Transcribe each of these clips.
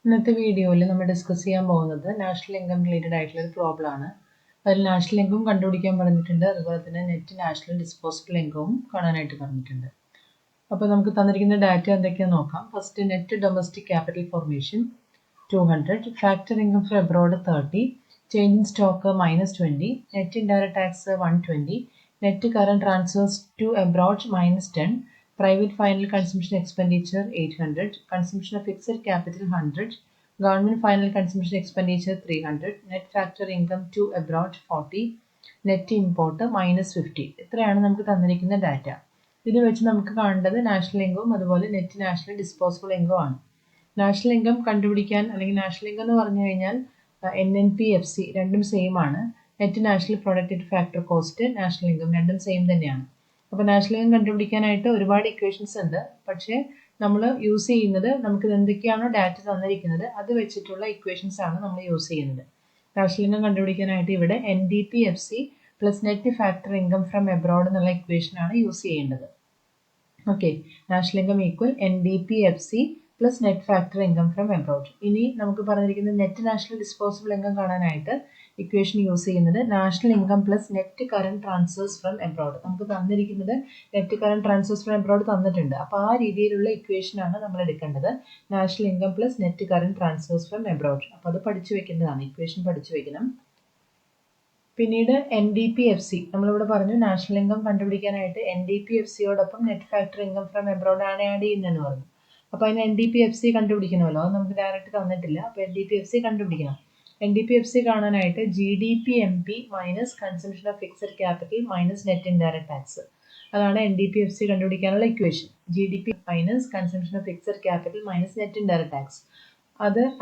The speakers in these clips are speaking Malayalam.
ഇന്നത്തെ വീഡിയോയിൽ നമ്മൾ ഡിസ്കസ് ചെയ്യാൻ പോകുന്നത് നാഷണൽ ഇൻകം റിലേറ്റഡ് ആയിട്ടുള്ള ഒരു പ്രോബ്ലം ആണ്. അതിൽ നാഷണൽ ഇൻകം കണ്ടുപിടിക്കാൻ പറഞ്ഞിട്ടുണ്ട്, അതുപോലെ തന്നെ നെറ്റ് നാഷണൽ ഡിസ്പോസിബിൾ ഇൻകവും കാണാനായിട്ട് പറഞ്ഞിട്ടുണ്ട്. അപ്പോൾ നമുക്ക് തന്നിരിക്കുന്ന ഡാറ്റ എന്തൊക്കെയാണെന്ന് നോക്കാം. First net domestic capital formation 200, factor income from abroad 30, change in stock -20, net indirect tax 120, net current transfers to abroad -10, private final consumption expenditure 800, consumption of fixed capital 100, government final consumption expenditure 300, net factor income to abroad 40, net import -50. ഇത്രയാണ് നമുക്ക് തന്നിരിക്കുന്ന ഡാറ്റ. ഇത് വെച്ച് നമുക്ക് കാണേണ്ടത് നാഷണൽ ഇൻകവും അതുപോലെ നെറ്റ് നാഷണൽ ഡിസ്പോസിബിൾ ഇൻകം ആണ്. നാഷണൽ ഇൻകം കണ്ടുപിടിക്കാൻ അല്ലെങ്കിൽ നാഷണൽ ഇൻകം എന്ന് പറഞ്ഞു കഴിഞ്ഞാൽ NNP-FC രണ്ടും സെയിം ആണ്. Net national product factor cost national income രണ്ടും സെയിം തന്നെയാണ്. അപ്പോൾ നാഷണൽ ഇൻകം കണ്ടുപിടിക്കാനായിട്ട് ഒരുപാട് ഇക്വേഷൻസ് ഉണ്ട്. പക്ഷേ നമ്മൾ യൂസ് ചെയ്യുന്നത് നമുക്ക് എന്തൊക്കെയാണോ ഡാറ്റ തന്നിരിക്കുന്നത് അത് വെച്ചിട്ടുള്ള ഇക്വേഷൻസ് ആണ് നമ്മൾ യൂസ് ചെയ്യുന്നത്. നാഷണൽ ഇൻകം കണ്ടുപിടിക്കാനായിട്ട് ഇവിടെ NDP-FC plus net factor income from abroad എന്നുള്ള ഇക്വേഷൻ ആണ് യൂസ് ചെയ്യേണ്ടത്. Okay, national income equal NDP-FC plus net factor income from abroad. ഇനി നമുക്ക് പറഞ്ഞിരിക്കുന്നത് നെറ്റ് നാഷണൽ ഡിസ്പോസിബിൾ ഇൻകം കാണാനായിട്ട് ഇക്വേഷൻ യൂസ് ചെയ്യുന്നത് national income plus net current transfers from abroad. നമുക്ക് തന്നിരിക്കുന്നത് net current transfers from abroad തന്നിട്ടുണ്ട്. അപ്പോൾ ആ രീതിയിലുള്ള ഇക്വേഷൻ ആണ് നമ്മൾ എടുക്കേണ്ടത്. National income plus net current transfers from abroad. അപ്പോൾ അത് പഠിച്ചു വെക്കേണ്ടതാണ്, ഇക്വേഷൻ പഠിച്ചു വെക്കണം. പിന്നീട് NDP-FC നമ്മളിവിടെ പറഞ്ഞു നാഷണൽ ഇൻകം കണ്ടുപിടിക്കാനായിട്ട് NDP-FCയോടൊപ്പം net factor income from abroad ആണ് ആഡ് ചെയ്യുന്നതെന്ന് പറഞ്ഞു. അപ്പോൾ അതിന് NDP-FC കണ്ടുപിടിക്കണമല്ലോ, അത് നമുക്ക് ഡയറക്റ്റ് തന്നിട്ടില്ല. അപ്പോൾ NDP-FC കണ്ടുപിടിക്കണം. NDP-FC കാണാനായിട്ട് GDP-MP minus consumption of fixed capital minus net indirect tax, അതാണ് NDP-FC കണ്ടുപിടിക്കാനുള്ള equation. GDP minus consumption of fixed capital minus net indirect tax.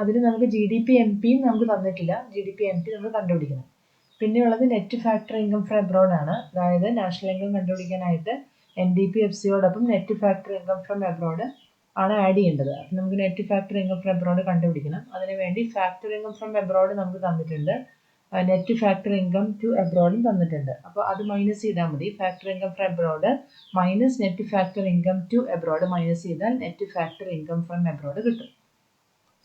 അതിന് നമുക്ക് GDP-MP നമുക്ക് തന്നിട്ടില്ല. GDP-MP നമ്മൾ കണ്ടുപിടിക്കണം. പിന്നെയുള്ളത് net factor income from abroad ആണ്. അതായത് നാഷണൽ ഇൻകം കണ്ടുപിടിക്കാനായിട്ട് NDP-FCയോടൊപ്പം net factor income from abroad ആണ് ആഡ് ചെയ്യേണ്ടത്. അപ്പം നമുക്ക് net factor income from abroad കണ്ടുപിടിക്കണം. അതിനുവേണ്ടി ഫാക്ടർ ഇൻകം ഫ്രം എബ്രോഡ് നമുക്ക് തന്നിട്ടുണ്ട്, നെറ്റ് ഫാക്ടർ ഇൻകം ടു എബ്രോഡും തന്നിട്ടുണ്ട്. അപ്പോൾ അത് മൈനസ് ചെയ്താൽ മതി. Factor income from abroad minus net factor income to abroad minus ചെയ്താൽ net factor income from abroad കിട്ടും.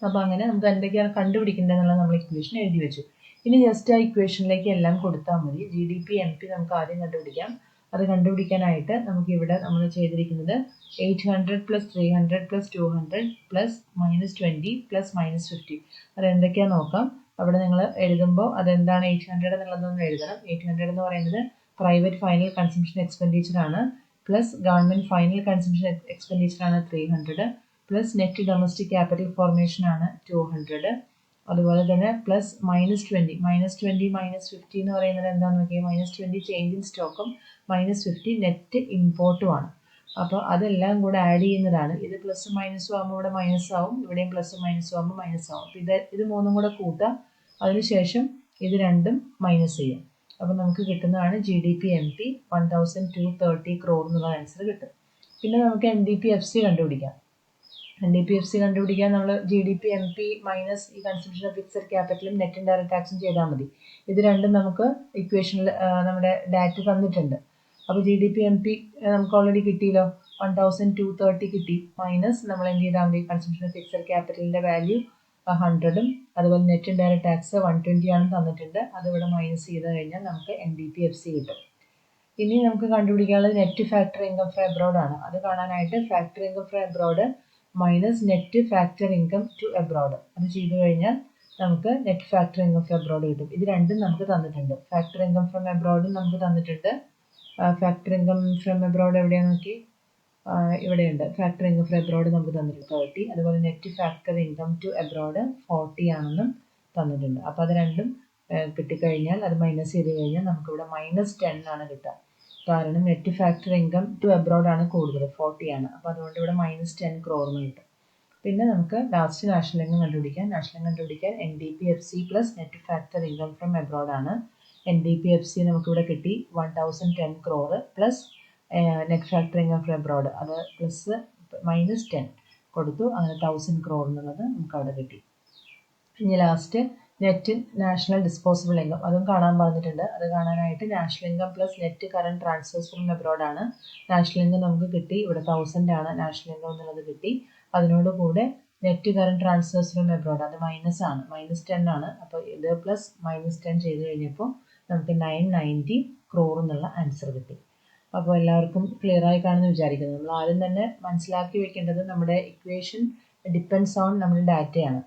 അപ്പോൾ അങ്ങനെ നമുക്ക് എന്തൊക്കെയാണ് കണ്ടുപിടിക്കേണ്ടത് എന്നുള്ളത് നമ്മൾ ഇക്വേഷൻ എഴുതി വെച്ചു. ഇനി ജസ്റ്റ് ആ ഇക്വേഷനിലേക്ക് എല്ലാം കൊടുത്താൽ മതി. GDP-MP നമുക്ക് ആദ്യം കണ്ടുപിടിക്കാം. അത് കണ്ടുപിടിക്കാനായിട്ട് നമുക്ക് ഇവിടെ നമ്മൾ ചെയ്തിരിക്കുന്നത് 800 പ്ലസ് 300 പ്ലസ് 200 പ്ലസ് -20 പ്ലസ് -50. അതെന്തൊക്കെയാണെന്ന് നോക്കാം. അവിടെ നിങ്ങൾ എഴുതുമ്പോൾ അതെന്താണ് 800 എന്നുള്ളതൊന്നും എഴുതണം. 800 എന്ന് പറയുന്നത് പ്രൈവറ്റ് ഫൈനൽ കൺസംഷൻ എക്സ്പെൻഡിച്ചർ ആണ്, plus government final consumption expenditure ആണ് 300, plus net domestic capital formation ആണ് 200, അതുപോലെ തന്നെ പ്ലസ് -20 -50 എന്ന് പറയുന്നത് എന്താണെന്ന് നോക്കിയാൽ -20 ചേഞ്ച് ഇൻ സ്റ്റോക്കും -50 നെറ്റ് ഇമ്പോർട്ടും ആണ്. അപ്പോൾ അതെല്ലാം കൂടെ ആഡ് ചെയ്യുന്നതാണ്. ഇത് പ്ലസ് മൈനസും ആകുമ്പോൾ ഇവിടെ മൈനസ് ആവും, ഇവിടെയും പ്ലസ് മൈനസും ആകുമ്പോൾ മൈനസ് ആവും. അപ്പോൾ ഇത് മൂന്നും കൂടെ കൂട്ടാം, അതിനുശേഷം ഇത് രണ്ടും മൈനസ് ചെയ്യാം. അപ്പോൾ നമുക്ക് കിട്ടുന്നതാണ് GDP-MP 1230 crore എന്നുള്ള ആൻസർ കിട്ടും. പിന്നെ നമുക്ക് NDP-FC കണ്ടുപിടിക്കാം. NDP-FC കണ്ടുപിടിക്കാൻ നമ്മൾ GDP-MP മൈനസ് ഈ കൺസംഷൻ ഓഫ് ഫിക്സഡ് ക്യാപിറ്റലും നെറ്റ് ഇൻഡയറക്റ്റ് ടാക്സും ചെയ്താൽ മതി. ഇത് രണ്ടും നമുക്ക് ഇക്വേഷനിൽ നമ്മുടെ ഡാറ്റ തന്നിട്ടുണ്ട്. അപ്പോൾ GDP-MP നമുക്ക് ഓൾറെഡി കിട്ടിയല്ലോ, 1230 കിട്ടി. മൈനസ് നമ്മൾ എന്ത് ചെയ്താൽ മതി, കൺസംഷൻ ഓഫ് ഫിക്സഡ് ക്യാപിറ്റലിൻ്റെ വാല്യൂ 100ഉം അതുപോലെ നെറ്റ് ഇൻഡയറക്റ്റ് ടാക്സ് 120 ആണ് തന്നിട്ടുണ്ട്. അതിവിടെ മൈനസ് ചെയ്ത് കഴിഞ്ഞാൽ നമുക്ക് NDP-FC കിട്ടും. ഇനി നമുക്ക് കണ്ടുപിടിക്കാനുള്ളത് net factor income from abroad ആണ്. അത് കാണാനായിട്ട് factor income from abroad minus net factor income to abroad, അത് ചെയ്തു കഴിഞ്ഞാൽ നമുക്ക് net factor income from abroad കിട്ടും. ഇത് രണ്ടും നമുക്ക് തന്നിട്ടുണ്ട്. ഫാക്ടർ ഇൻകം ഫ്രം എബ്രോഡും നമുക്ക് തന്നിട്ടുണ്ട്. ഫാക്ടർ ഇൻകം ഫ്രം എബ്രോഡ് എവിടെയാണെന്ന് നോക്കി, ഇവിടെയുണ്ട്. ഫാക്ടർ ഇൻകം ഫ്രം എബ്രോഡ് നമുക്ക് തന്നിട്ടുണ്ട് 30, അതുപോലെ net factor income to abroad 40 ആണെന്നും തന്നിട്ടുണ്ട്. അപ്പോൾ അത് രണ്ടും കിട്ടിക്കഴിഞ്ഞാൽ അത് മൈനസ് ചെയ്ത് കഴിഞ്ഞാൽ നമുക്കിവിടെ -10 ആണ് കിട്ടുക. കാരണം net factor income to abroad ആണ് കൂടുതൽ, 40 ആണ്. അപ്പോൾ അതുകൊണ്ട് ഇവിടെ -10 crore കിട്ടും. പിന്നെ നമുക്ക് ലാസ്റ്റ് നാഷണൽ ഇൻകം കണ്ടുപിടിക്കാൻ. നാഷണൽ ഇൻകം കണ്ടുപിടിക്കാൻ NDP-FC plus net factor income from abroad ആണ്. NDP-FC നമുക്കിവിടെ കിട്ടി 1010 crore plus net factor income from abroad, അത് പ്ലസ് -10 കൊടുത്തു, അങ്ങനെ 1000 crore എന്നുള്ളത് നമുക്ക് അവിടെ കിട്ടി. ഇനി last net national disposable income, അതും കാണാൻ പറഞ്ഞിട്ടുണ്ട്. അത് കാണാനായിട്ട് national income plus net current transfers from abroad ആണ്. നാഷണൽ ഇൻകം നമുക്ക് കിട്ടി, ഇവിടെ 1000 ആണ് നാഷണൽ ഇൻകം എന്നുള്ളത് കിട്ടി. അതിനോട് കൂടെ net current transfers from abroad അത് മൈനസ് ആണ്, -10 ആണ്. അപ്പോൾ ഇത് പ്ലസ് -10 ചെയ്ത് കഴിഞ്ഞപ്പോൾ നമുക്ക് 990 ക്രോർ എന്നുള്ള ആൻസർ കിട്ടി. അപ്പോൾ എല്ലാവർക്കും ക്ലിയർ ആയി കാണുമെന്ന് വിചാരിക്കുന്നു. നമ്മൾ ആദ്യം തന്നെ മനസ്സിലാക്കി വെക്കേണ്ടത് നമ്മുടെ ഇക്വേഷൻ ഡിപ്പെൻഡ്സ് ഓൺ നമ്മുടെ ഡാറ്റയാണ്.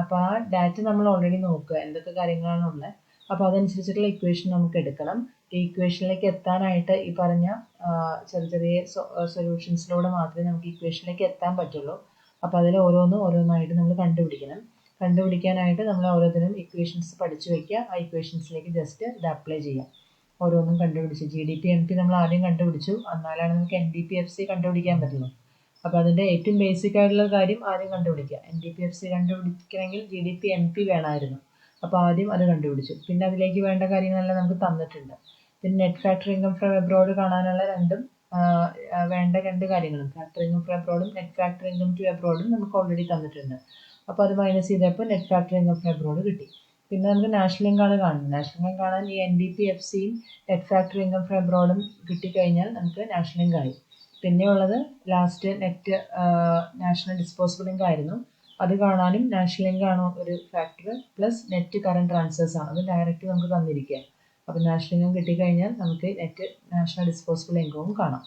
അപ്പോൾ ആ ഡാറ്റ നമ്മൾ ഓൾറെഡി നോക്കുക എന്തൊക്കെ കാര്യങ്ങളാണ് ഉള്ളത്. അപ്പോൾ അതനുസരിച്ചിട്ടുള്ള ഇക്വേഷൻ നമുക്ക് എടുക്കണം. ഈ ഇക്വേഷനിലേക്ക് എത്താനായിട്ട് ഈ പറഞ്ഞ ചെറിയ ചെറിയ സൊല്യൂഷൻസിലൂടെ മാത്രമേ നമുക്ക് ഇക്വേഷനിലേക്ക് എത്താൻ പറ്റുള്ളൂ. അപ്പോൾ അതിൽ ഓരോന്നായിട്ട് നമ്മൾ കണ്ടുപിടിക്കണം. കണ്ടുപിടിക്കാനായിട്ട് നമ്മൾ ഓരോന്നിനും ഇക്വേഷൻസ് പഠിച്ചു വയ്ക്കുക. ആ ഇക്വേഷൻസിലേക്ക് ജസ്റ്റ് ഇത് അപ്ലൈ ചെയ്യാം. ഓരോന്നും കണ്ടുപിടിച്ച് GDP MP നമ്മൾ ആദ്യം കണ്ടുപിടിച്ചു, എന്നാലാണ് നമുക്ക് NDP-FC കണ്ടുപിടിക്കാൻ പറ്റുള്ളൂ. അപ്പോൾ അതിൻ്റെ ഏറ്റവും ബേസിക് ആയിട്ടുള്ള കാര്യം ആദ്യം കണ്ടുപിടിക്കുക. NDP-FC കണ്ടുപിടിക്കണമെങ്കിൽ GDP MP വേണമായിരുന്നു. അപ്പോൾ ആദ്യം അത് കണ്ടുപിടിച്ചു. പിന്നെ അതിലേക്ക് വേണ്ട കാര്യങ്ങളെല്ലാം നമുക്ക് തന്നിട്ടുണ്ട്. പിന്നെ net factor income from abroad കാണാനുള്ള വേണ്ട രണ്ട് കാര്യങ്ങളും ഫാക്ടർ ഇൻകം ഫ്രം എബ്രോഡും നെറ്റ് ഫാക്ടർ ഇൻകം ടു എബ്രോഡും നമുക്ക് ഓൾറെഡി തന്നിട്ടുണ്ട്. അപ്പോൾ അത് മൈനസ് ചെയ്തപ്പോൾ net factor income from abroad കിട്ടി. പിന്നെ നമുക്ക് നാഷണൽ ഇൻകം ആണ് കാണുന്നത്. നാഷണൽ ഇൻകം കാണാൻ ഈ NDP-FCയും നെറ്റ് ഫാക്ടർ ഇൻകം ഫ്രം എബ്രോഡും കിട്ടിക്കഴിഞ്ഞാൽ നമുക്ക് നാഷണൽ ഇൻകം ആയി. പിന്നെയുള്ളത് last net national disposable income ആയിരുന്നു. അത് കാണാനും നാഷണൽ ഇൻകം ആണ് ഒരു factor, plus net current transfers ആണ്, അത് ഡയറക്റ്റ് നമുക്ക് തന്നിരിക്കുക. അപ്പോൾ നാഷണൽ ഇൻകം കിട്ടിക്കഴിഞ്ഞാൽ നമുക്ക് നെറ്റ് നാഷണൽ ഡിസ്പോസിബിൾ ഇൻകവും കാണാം.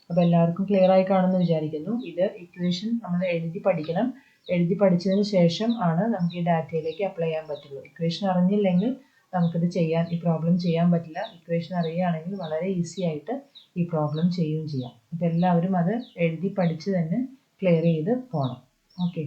അപ്പോൾ എല്ലാവർക്കും ക്ലിയർ ആയി കാണുമെന്ന് വിചാരിക്കുന്നു. ഇത് ഇക്വേഷൻ നമ്മൾ എഴുതി പഠിക്കണം. എഴുതി പഠിച്ചതിന് ശേഷം ആണ് നമുക്ക് ഈ ഡാറ്റയിലേക്ക് അപ്ലൈ ചെയ്യാൻ പറ്റുള്ളൂ. ഇക്വേഷൻ അറിഞ്ഞില്ലെങ്കിൽ നമുക്കിത് ഈ പ്രോബ്ലം ചെയ്യാൻ പറ്റില്ല. ഇക്വേഷൻ അറിയുകയാണെങ്കിൽ വളരെ ഈസി ആയിട്ട് ഈ പ്രോബ്ലം ചെയ്യുകയും ചെയ്യാം. അപ്പോൾ എല്ലാവരും അത് എഴുതി പഠിച്ച് തന്നെ ക്ലിയർ ചെയ്ത് പോകണം. ഓക്കെ.